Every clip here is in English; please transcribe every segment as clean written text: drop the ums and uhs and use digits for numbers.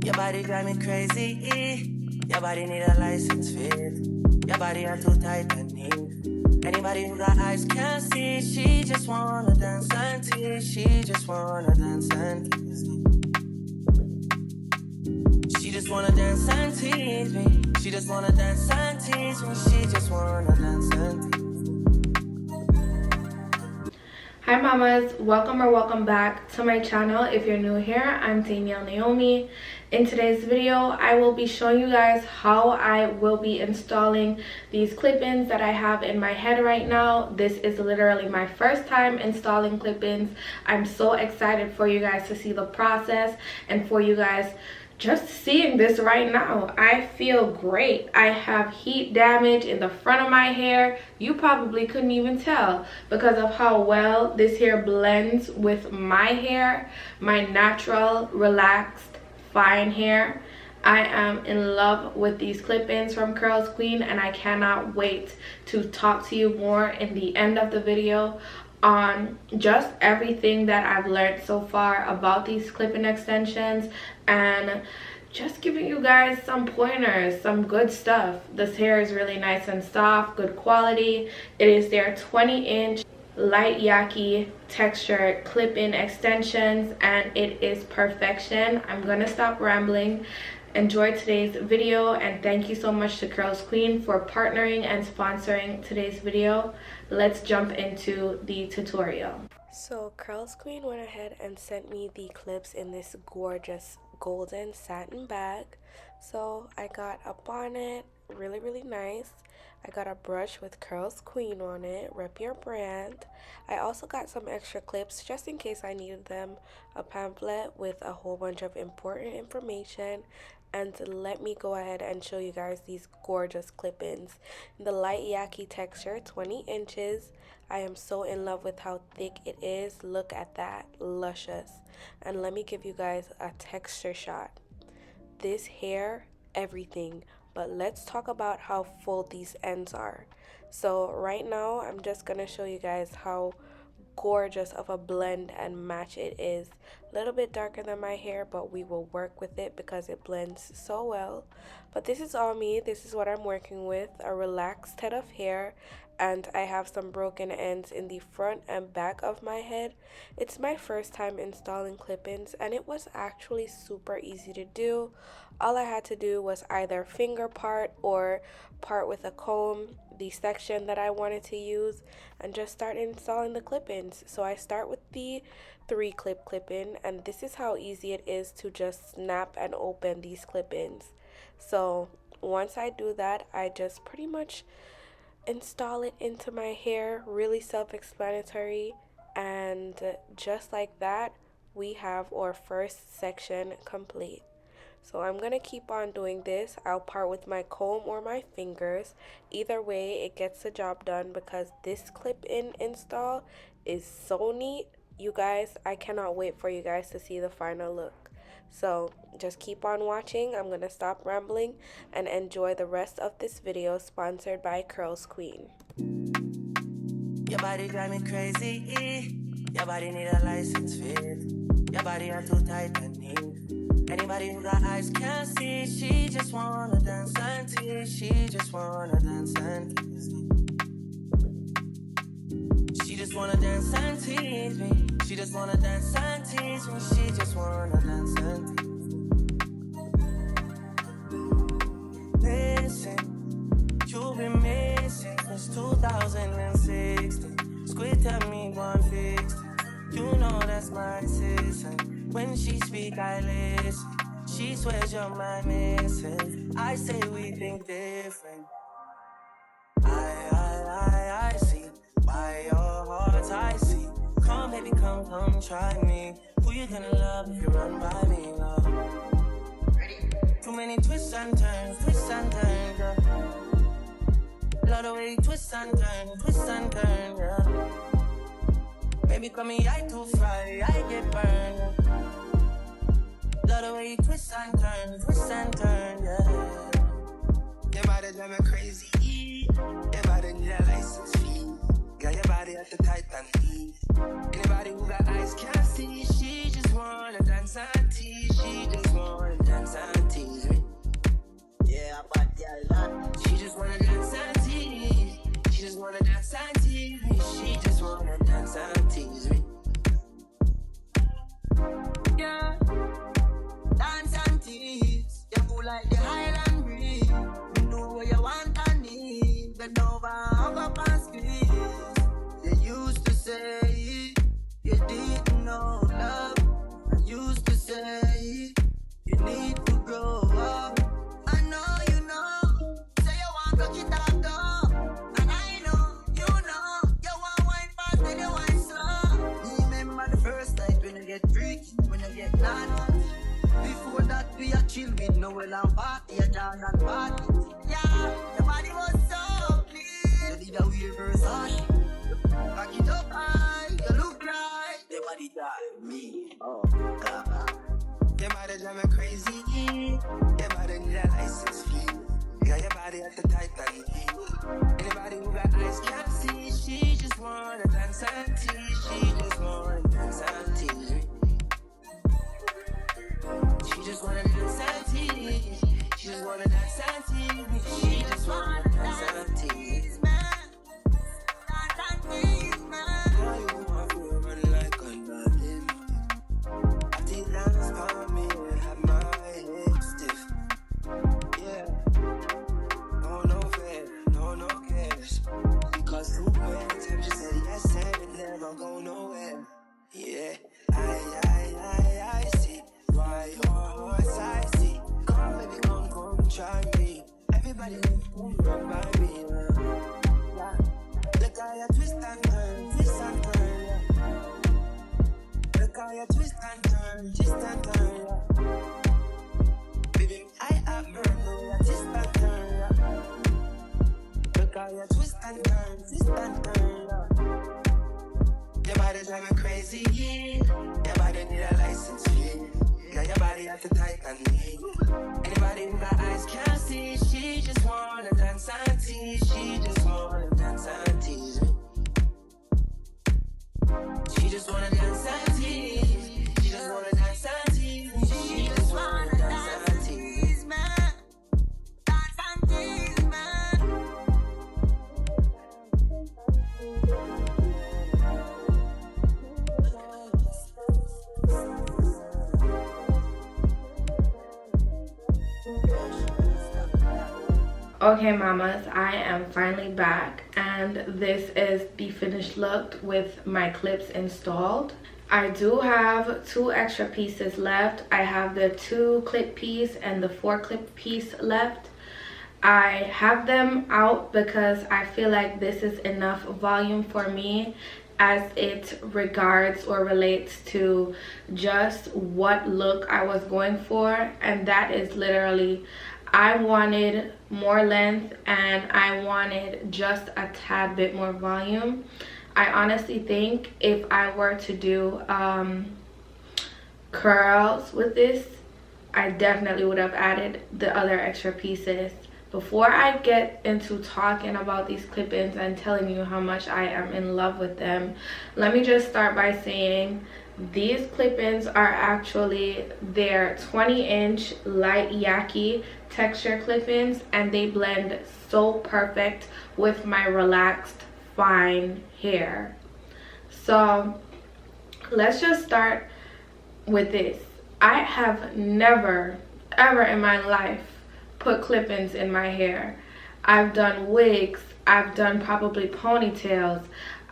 Your body drive me crazy. Your body need a license fit. Your body are too tight and neat. Anybody who got eyes can't see. She just wanna dance and tease. She just wanna dance and tease me. She just wanna dance and tease me. She just wanna dance and tease me. She just wanna dance and tease me. Hi mamas, welcome or welcome back to my channel. If you're new here, I'm Danielle Naomi. In today's video, I will be showing you guys how I will be installing these clip-ins that I have in my head right now. This is literally my first time installing clip-ins. I'm so excited for you guys to see the process and for you guys just seeing this right now. I feel great. I have heat damage in the front of my hair. You probably couldn't even tell because of how well this hair blends with my hair, my natural, relaxed, fine hair. I am in love with these clip-ins from Curlsqueen, and I cannot wait to talk to you more in the end of the video on just everything that I've learned so far about these clip-in extensions and just giving you guys some pointers, some good stuff. This hair is really nice and soft, good quality. It is their 20-inch light Yaki textured clip-in extensions, and it is perfection. I'm gonna stop rambling. Enjoy today's video, and thank you so much to Curlsqueen for partnering and sponsoring today's video. Let's jump into the tutorial. So Curlsqueen went ahead and sent me the clips in this gorgeous golden satin bag. So I got a bonnet, really nice. I got a brush with Curlsqueen on it, rep your brand. I also got some extra clips just in case I needed them, a pamphlet with a whole bunch of important information. And let me go ahead and show you guys these gorgeous clip-ins. The light Yaki texture, 20 inches. I am so in love with how thick it is. Look at that, luscious. And let me give you guys a texture shot. This hair, everything. But let's talk about how full these ends are. So right now, I'm just gonna show you guys how gorgeous of a blend and match it is. A little bit darker than my hair, but we will work with it because it blends so well. But this is all me. This is what I'm working with, a relaxed head of hair, and I have some broken ends in the front and back of my head. It's my first time installing clip-ins, and it was actually super easy to do. All I had to do was either finger part or part with a comb the section that I wanted to use and just start installing the clip-ins. So I start with the 3-clip clip-in, and this is how easy it is to just snap and open these clip-ins. So once I do that, I just pretty much install it into my hair, really self-explanatory, and just like that, we have our first section complete. So I'm going to keep on doing this. I'll part with my comb or my fingers. Either way, it gets the job done because this clip-in install is so neat. You guys, I cannot wait for you guys to see the final look. So just keep on watching. I'm going to stop rambling and enjoy the rest of this video sponsored by Curlsqueen. Your body drive me crazy. Your body need a license fit. Your body are too tight and neat. Anybody who got eyes can't see. She just wanna dance and tease. She just wanna dance and tease me. She just wanna dance and tease me. She just wanna dance and tease me. She just wanna dance and tease me. Listen, you've been missing since 2016. Squid tell me one fix. You know that's my sister. When she speak, I listen. She swears you're my missing. I say we think different. I see why your heart's icy. Come, baby, come, try me. Who you gonna love if you run by me, love? Ready? Too many twists and turns, yeah. Love the way you twist and turn, yeah. Baby, call me, I too fry, I get burned. Love the way you twist and turn, yeah. Your body drive me crazy. Your body need a license fee. Got your body at the tight and eat. Anybody who got eyes can't see. She just wanna dance and tease. She just wanna dance and chill with Noel and party, a jazz and party. Yeah, your body was so clean. You did a weird Versace. Back it up high, you look like your body died me. Oh, God. Your body drive me crazy. Your body need a license fee. Yeah, your body at the tight and anybody who got eyes can't see. She just wanna dance and tease. She just wanna dance and tease. She just wanna dance and tease. She just wanna dance and tease. She just wanna dance and tease. Dance and tease, man. How you want to run like a nothing? I think dance for me and have my head stiff. Yeah. No fair, no cares. Because too many times you said yes and it never go nowhere. Yeah, I see why your heart's I see. Come baby, come try me. Everybody run by me. Yeah. Look how you twist and turn, yeah. Look how you twist and turn, yeah. Baby, I have burned no twist and turn, yeah. Look how you twist and turn, yeah. Your body drive me crazy, yeah. Your body need a license fee. Got your body at the tight and me. Anybody who got eyes can't see. She just wanna dance and tease. She just wanna dance and tease. She just wanna dance and tease. She just wanna dance and tease. She just wanna dance and tease, man. Dance and tease, man. Okay mamas, I am finally back and this is the finished look with my clips installed. I do have 2 extra pieces left. I have the 2 clip piece and the 4 clip piece left. I have them out because I feel like this is enough volume for me as it regards or relates to just what look I was going for, and that is literally I wanted more length and I wanted just a tad bit more volume. I honestly think if I were to do curls with this, I definitely would have added the other extra pieces. Before I get into talking about these clip-ins and telling you how much I am in love with them, let me just start by saying these clip-ins are actually their 20-inch light Yaki texture clip-ins, and they blend so perfect with my relaxed fine hair. So let's just start with this. I have never ever in my life put clip-ins in my hair. I've done wigs, I've done probably ponytails,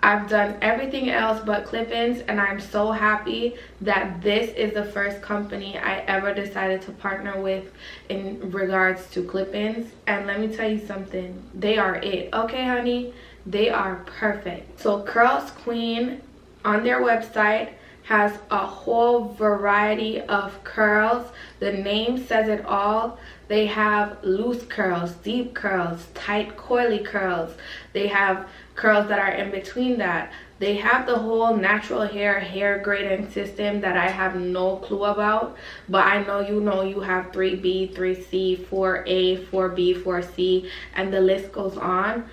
I've done everything else but clip-ins, and I'm so happy that this is the first company I ever decided to partner with in regards to clip-ins. And let me tell you something, they are it, okay honey? They are perfect. So Curlsqueen on their website has a whole variety of curls. The name says it all. They have loose curls, deep curls, tight coily curls. They have curls that are in between that. They have the whole natural hair grading system that I have no clue about, but I know you have 3B, 3C, 4A, 4B, 4C, and the list goes on.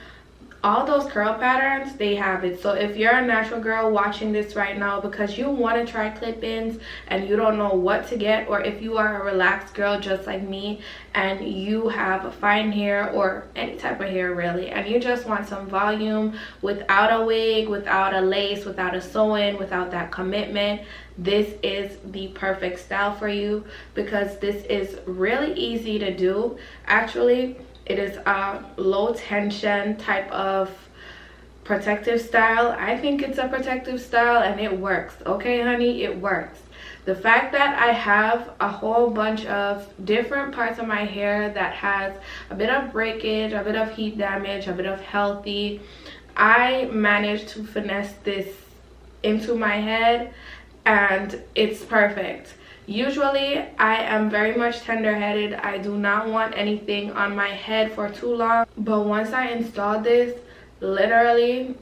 All those curl patterns, they have it. So if you're a natural girl watching this right now because you want to try clip-ins and you don't know what to get, or if you are a relaxed girl just like me and you have fine hair or any type of hair really, and you just want some volume without a wig, without a lace, without a sew-in, without that commitment, this is the perfect style for you, because this is really easy to do. Actually, it is a low tension type of protective style. I think it's a protective style and it works. Okay honey, it works. The fact that I have a whole bunch of different parts of my hair that has a bit of breakage, a bit of heat damage, a bit of healthy, I managed to finesse this into my head and it's perfect. Usually I am very much tender-headed. I do not want anything on my head for too long, but once I installed this, literally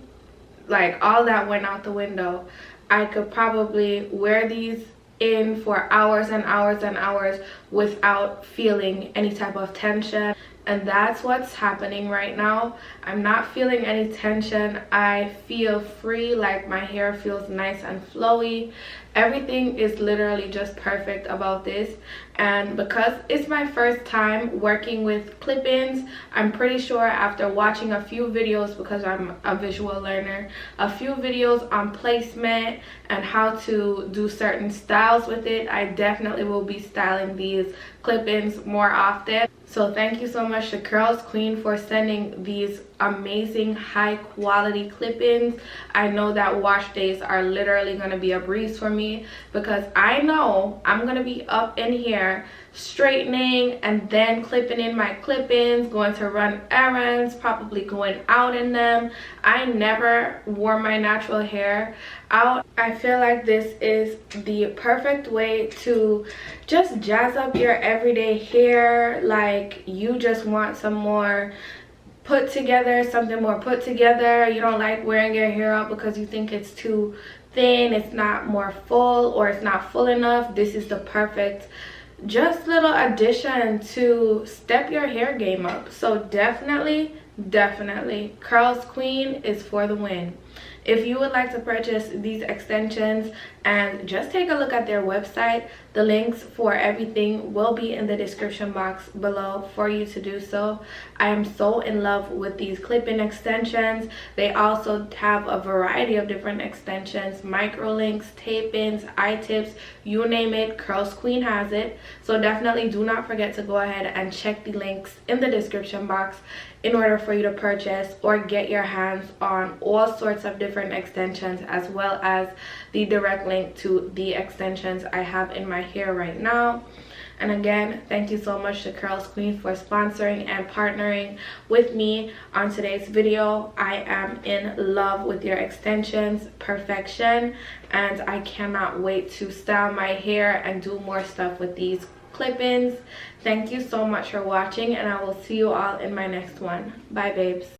like all that went out the window. I could probably wear these in for hours and hours and hours without feeling any type of tension, and that's what's happening right now. I'm not feeling any tension. I feel free, like my hair feels nice and flowy. Everything is literally just perfect about this. And because it's my first time working with clip-ins, I'm pretty sure after watching a few videos, because I'm a visual learner, a few videos on placement and how to do certain styles with it, I definitely will be styling these clip-ins more often. So thank you so much to Curlsqueen for sending these amazing high quality clip-ins. I know that wash days are literally going to be a breeze for me, because I know I'm going to be up in here straightening and then clipping in my clip-ins, going to run errands, probably going out in them. I never wore my natural hair out. I feel like this is the perfect way to just jazz up your everyday hair. Like you just want some more put together, something more put together. You don't like wearing your hair out because you think it's too thin, it's not more full, or it's not full enough. This is the perfect just little addition to step your hair game up. So definitely Curlsqueen is for the win. If you would like to purchase these extensions and just take a look at their website, the links for everything will be in the description box below for you to do so. I am so in love with these clip-in extensions. They also have a variety of different extensions, micro links, tape-ins, eye-tips, you name it, Curlsqueen has it. So definitely do not forget to go ahead and check the links in the description box in order for you to purchase or get your hands on all sorts of different extensions, as well as the direct link to the extensions I have in my hair right now. And again, thank you so much to Curlsqueen for sponsoring and partnering with me on today's video. I am in love with your extensions, perfection, and I cannot wait to style my hair and do more stuff with these clip-ins. Thank you so much for watching, and I will see you all in my next one. Bye babes.